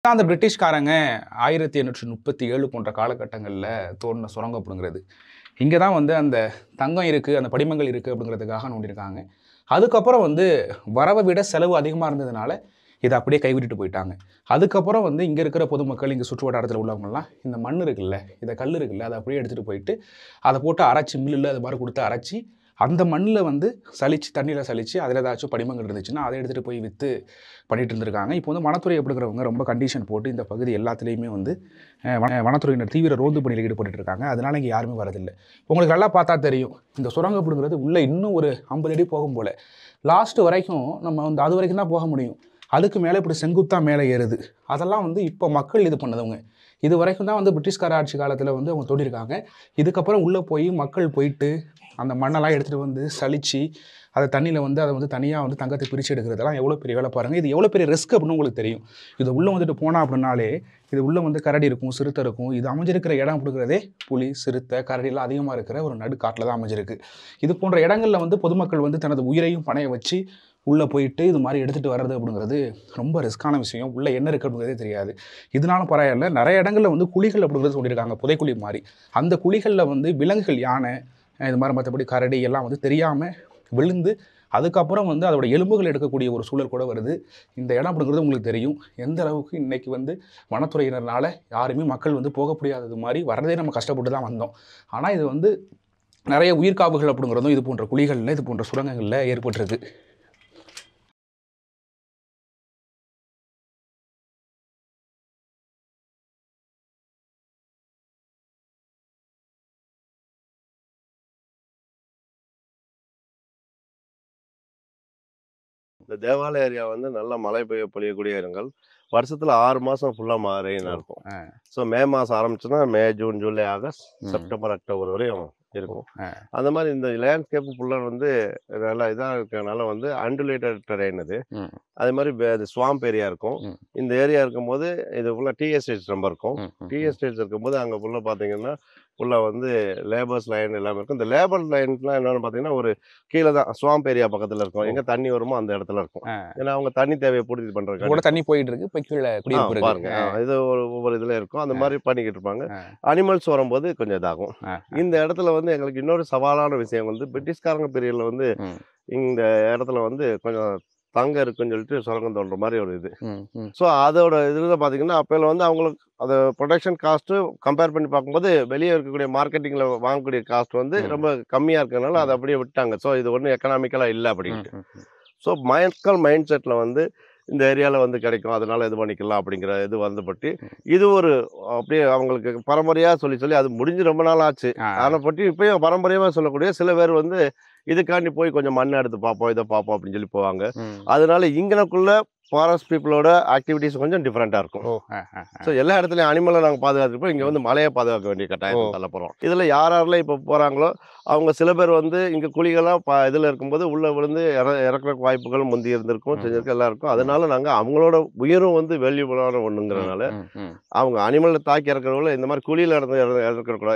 அந்த பிரிட்டிஷ்காரங்க 1837 போன்ற காலகட்டங்கள்ல தோண்டுன சுரங்கம் அப்படிங்கிறது. இங்க தான் வந்து அந்த தங்கம் இருக்கு, அந்த படிமங்கள் இருக்கு அப்படிங்கிறதுக்காக நோண்டியிருக்காங்க. அதுக்கப்புறம் வந்து வரவ விட செலவு அதிகமா இருந்ததுனால, இத அப்படியே கைவிட்டுட்டு போயிட்டாங்க. அதுக்கப்புறம் வந்து இங்க இருக்கிற பொதுமக்கள், இங்க சுற்று வட்டாரத்தில உள்ளவங்கலாம், இந்த மண் இருக்குல்ல, இந்த கல் இருக்குல்ல, அத அப்படியே எடுத்துட்டு போயிட்டு, அத போட்டு அரைச்சு மில்லுல அது மாரி குடுத்து அரைச்சு, அந்த மண்ல வந்து சலிச்சு, தண்ணீல சலிச்சு, அதில ஏதாச்சும் படிமங்கள் இருந்துச்சுன்னா, அத எடுத்துட்டு போய் வித்து பண்ணிட்டு இருந்திருக்காங்க. இப்போ வந்து வனத்துறை அப்படிங்கிறவங்க ரொம்ப கண்டிஷன் போட்டு இந்த பகுதி எல்லாத்துலயுமே வந்து வனத்துறையினர் தீவிர ரோந்து பணியில் ஈடுபட்டுட்டு இருக்காங்க. அதனால இங்க யாருமே வரதில்ல. உங்களுக்கு நல்லா பார்த்தா தெரியும். இந்த சுரங்கம் அப்படிங்கிறது உள்ள இன்னும் ஒரு 50 அடி போகும் போல. லாஸ்ட் வரைக்கும் நம்ம வந்து அது வரைக்கும் தான் போக முடியும். அதுக்கு மேல இப்படி செங்குத்தா மேல ஏறுது. அதெல்லாம் வந்து இப்போ மக்கள் இது பண்ணதுங்க. இது வரைக்கும் தான் வந்து பிரிட்டிஷ்கார ஆட்சி காலத்துல வந்து அவங்க தோண்டியிருக்காங்க. இதுக்கப்புறம் உள்ள போய் மக்கள் போயிட்டு அந்த மண்ணெல்லாம் எடுத்துட்டு வந்து சலிச்சு, அத தண்ணீல வந்து அத வந்து தனியா வந்து தங்கத்த பிரிச்சு எடுக்கிறதெல்லாம் எவ்வளோ பெரிய வேலை பாருங்க. இது எவ்வளோ பெரிய ரிஸ்க் அப்படின்னு உங்களுக்கு தெரியும். இது உள்ள வந்துட்டு போனா அப்படின்னாலே, இது உள்ள வந்து கரடி இருக்கும், சிறுத்தை இருக்கும். இது அமைஞ்சிருக்கிற இடம் அப்படிங்கிறதே புலி, சிறுத்தை, கரடிலாம் அதிகமா இருக்கிற ஒரு நடுக்காட்டுல தான் அமைஞ்சிருக்கு. இது போன்ற இடங்கள்ல வந்து பொதுமக்கள் வந்து தனது உயிரையும் பணய வச்சு உள்ள போயிட்டு இது மாரி எடுத்துட்டு வர்றது அப்படிங்கிறது ரொம்ப ரிஸ்க்கான விஷயம். உள்ள என்ன இருக்கு அப்படிங்கிறதே தெரியாது. இதனாலும் பரவாயில்ல. நெறைய இடங்கள்ல வந்து குழிகள் அப்படிங்கிறது சொல்லியிருக்காங்க. புதைக்குழி மாரி. அந்த குழிகள்ல வந்து விலங்குகள், யானை, இது மாரி மத்தபடி கரடி எல்லாம் வந்து தெரியாம விழுந்து, அதுக்கப்புறம் வந்து அதோட எலும்புகள் எடுக்கக்கூடிய ஒரு சூழல் கூட வருது. இந்த இடம் அப்படிங்கிறது உங்களுக்கு தெரியும். எந்த அளவுக்கு இன்னைக்கு வந்து வனத்துறையினர்னால யாருமே மக்கள் வந்து போக முடியாதது மாரி வரதே நம்ம கஷ்டப்பட்டு தான் வந்தோம். ஆனா இது வந்து நெறைய உயிர்க்காவுகள் அப்படிங்கிறதும் இது போன்ற குழிகள்ல, இது போன்ற சுரங்கங்கள்ல ஏற்பட்டிருக்கு. இந்த தேவாலய ஏரியா வந்து நல்லா மழை பொழியக்கூடிய இடங்கள். வருஷத்துல 6 மாசம் ஃபுல்லா ரெயினா ஓ! இருக்கும். ஆ. ஸோ மே மாசம் ஆரம்பிச்சுன்னா மே, ஜூன், ஜூலை, ஆகஸ்ட், ம். செப்டம்பர், அக்டோபர் வரையும் ஓ! இருக்கும். ஆ. அந்த மாரி இந்த லேண்ட்ஸ்கேப் ஃபுல்லா வந்து நல்லா இதா இருக்கனால வந்து அன்டுலேட்டட் டெரெயின் அது. ம். அதே மாரி அது ஸ்வாம்ப் ஏரியா இருக்கும். ம். இந்த ஏரியா இருக்கும்போது இது ஃபுல்லா டீ எஸ்டேட்ஸ் ரொம்ப இருக்கும். ம். ம். டீ ம். எஸ்டேட்ஸ் இருக்கும்போது அங்க ஃபுல்லா பார்த்தீங்கன்னா, ஃபுல்லா வந்து லேபர்ஸ் லைன் எல்லாமே இருக்கும். இந்த லேபர் லைன்ஸ்லாம் என்னன்னு பார்த்தீங்கன்னா, ஒரு கீழ தான் ஸ்வாம்ப் ஏரியா பக்கத்துல இருக்கும். ஓ! எங்க தண்ணி வருமோ அந்த இடத்துல இருக்கும். ஆ. ஏன்னா, அவங்க தண்ணி தேவைய பூர்த்தி இப்போ பண்றதுக்காண்டி கூட தண்ணி இருக்கும். போயிட்டு இருக்கு. இப்ப கீழ குடியிருப்பு இருக்கு. பாருங்க. இது ஒவ்வொரு இதுல இருக்கும். அந்த ஆ. மாரி பண்ணிக்கிட்டு இருப்பாங்க. ஆ. அனிமல்ஸ் வரும்போது கொஞ்சம் இதாகும். ஆ. இந்த இடத்துல வந்து எங்களுக்கு இன்னொரு சவாலான விஷயம் வந்து பிரிட்டிஷ்காரங்க பீரியட்ல வந்து ம். இந்த இடத்துல வந்து கொஞ்சம் தங்கம் இருக்குன்னு சொல்லிட்டு சுரங்கம் தோண்டுற மாரி ஒரு இது. ம். ம். ஸோ அதோட இதுல பார்த்தீங்கன்னா, அப்போல வந்து அவங்களுக்கு அத புரொடக்ஷன் காஸ்ட்டு கம்பேர் பண்ணி பார்க்கும்போது, வெளிய இருக்கக்கூடிய மார்க்கெட்டிங்ல வாங்கக்கூடிய காஸ்ட் வந்து ம். ரொம்ப கம்மியா இருக்கனால, அத ம். அப்படியே விட்டாங்க. ஸோ இது ஒண்ணும் எக்கனாமிக்கலா இல்ல ம். அப்படின்ட்டு. ம். ம். ஸோ மக்கள் மைண்ட் செட்ல வந்து இந்த ஏரியால வந்து கிடைக்கும். அதனால இது பண்ணிக்கலாம் அப்படிங்கிற இது வந்துபட்டு, இது ஒரு அப்படியே அவங்களுக்கு பரம்பரையா சொல்லி, சொல்லி அது முடிஞ்சு ரொம்ப நாள் ஆச்சு. ஆ. அத பத்தி இப்பயும் பாரம்பரியமா சொல்லக்கூடிய சில பேர் வந்து, இதுக்காண்டி போய் கொஞ்சம் மண் எடுத்து பார்ப்போம், இத பார்ப்போம் அப்படின்னு சொல்லி போவாங்க. ம். அதனால இங்கனக்குள்ள ஃபாரஸ்ட் பீப்பிளோட ஆக்டிவிட்டீஸ் கொஞ்சம் டிஃபரெண்ட்டா இருக்கும். ஓ! ஆ. ஆ. ஆ. ஸோ எல்லா இடத்துலயும் அனிமல நாங்க பாதுகாத்துருப்போம். இங்க ம். வந்து மலைய பாதுகாக்க வேண்டிய ஓ! கட்டாயத்துல தள்ளப்படுறோம். இதுல யார் யாரெல்லாம் இப்ப போறாங்களோ, அவங்க சில பேர் வந்து இங்க குழிகளா இதுல இருக்கும்போது உள்ள விழுந்து இறக்குறக்கு வாய்ப்புகள் முந்தி இருந்திருக்கும், ம்ஹ்ம். செஞ்சிருக்கும் எல்லாம் இருக்கும். ம். அதனால நாங்க அவங்களோட உயிரும் வந்து வேல்யூபிளான ம். ஒண்ணுங்கிறனால, ம். ம். அவங்க அனிமல தாக்கி இறக்குறவங்கள இந்த மாரி குழியில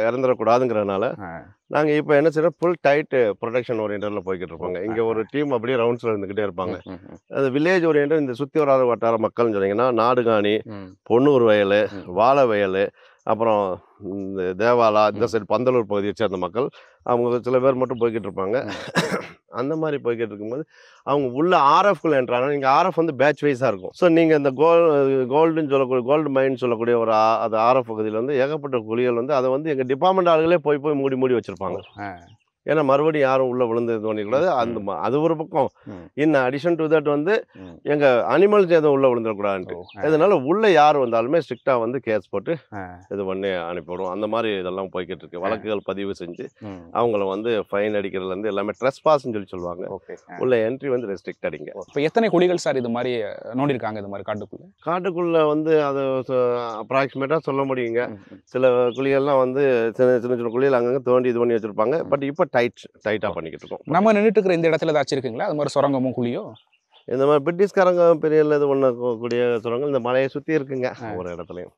இறந்துறக்கூடாதுங்கிறனால, ஆ. நாங்க இப்ப என்ன செய்றோம், ஃபுல் டைட் புரொடக்ஷன் ஓரியன்டட்ல போய்க்கிட்டு ஓ! இருப்போங்க. ஆ. இங்க ஆ. ஒரு டீம் அப்படியே ரவுண்ட்ஸ்ல இருந்துகிட்டே இருப்பாங்க. ம். ம். ம். அது வில்லேஜ் ஓரியன்டட் இந்த சுத்தி வராத வட்டார மக்கள்னு சொன்னீங்கன்னா, நாடுகாணி, ம். பொன்னூர் வயலு, ம். வாழை வயலு, அப்புறம் இந்த தேவாலா, இந்த ம். சைடு பந்தலூர் பகுதியை சேர்ந்த மக்கள். அவங்க சில பேர் மட்டும் போய்க்கிட்டு இருப்பாங்க. ம். அந்த மாரி போய்க்கிட்டு இருக்கும்போது, அவங்க உள்ள ஆர்எஃப்குள்ள என்டர் ஆனா, நீங்க ஆர்எஃப் வந்து பேட்ச் வைஸா இருக்கும். ஸோ நீங்க இந்த கோல்டுன்னு சொல்லக்கூடிய கோல்டு மைன் சொல்லக்கூடிய ஒரு அது ஆர்எஃப் பகுதியில வந்து ஏகப்பட்ட குழிகள் வந்து அத வந்து எங்க டிபார்ட்மெண்ட் ஆளுகளே போய் போய் மூடி மூடி ஓ! வச்சிருப்பாங்க. ஆ. ஏன்னா மறுபடியும் யாரும் உள்ள விழுந்து இது ம். பண்ணிறக்கூடாது. அந்த ம். அது ஒரு பக்கம். ம். இன் அடிஷன் டூ தட் வந்து ம். எங்க அனிமல்ஸ் எதுவும் உள்ள ஓ! விழுந்துறக்கூடாதுன்ட்டு. ஆ. இதனால உள்ள யார் வந்தாலுமே ஸ்ட்ரிக்ட்டா வந்து கேஸ் போட்டு ஆ. இது பண்ணி அனுப்பிவிடுவோம். அந்த மாரி இதெல்லாம் போய்க்கிட்டு இருக்கு. ஆ. வழக்குகள் பதிவு செஞ்சு, ம். அவங்கள வந்து ஃபைன் அடிக்கிறதுலேருந்து எல்லாமே ட்ரெஸ்பாஸ்ன்னு சொல்லி சொல்லுவாங்க. ஓகே. ஆ. உள்ள என்ட்ரி வந்து ரெஸ்ட்ரிக்டட் இங்க. ஓ! இப்ப எத்தனை குழிகள் சார் இது மாரி நோண்டியிருக்காங்க இது மாரி காட்டுக்குள்ள? காட்டுக்குள்ள வந்து அத அப்ராக்ஸிமேட்டா சொல்ல முடியுங்க. ம். ம். சில குழிகள்லாம் வந்து சின்ன சின்ன சின்ன குழிகள் அங்கங்க தோண்டி இது பண்ணி வச்சிருப்பாங்க. ம். பட் இப்ப டைட்டா ஓ! பண்ணிக்கிட்டு இருக்கோம். நம்ம நின்னுட்டு இருக்கிற இந்த இடத்துல ஏதாச்சும் இருக்குங்களா? அது மாரி சுரங்கமும், குழியோ? இந்த மாரி பிரிட்டிஷ்காரங்க பெரிய இது பண்ண கூடிய சுரங்கம் இந்த மலைய சுத்தி இருக்குங்க. ஆ. ஒரு இடத்துலயும்.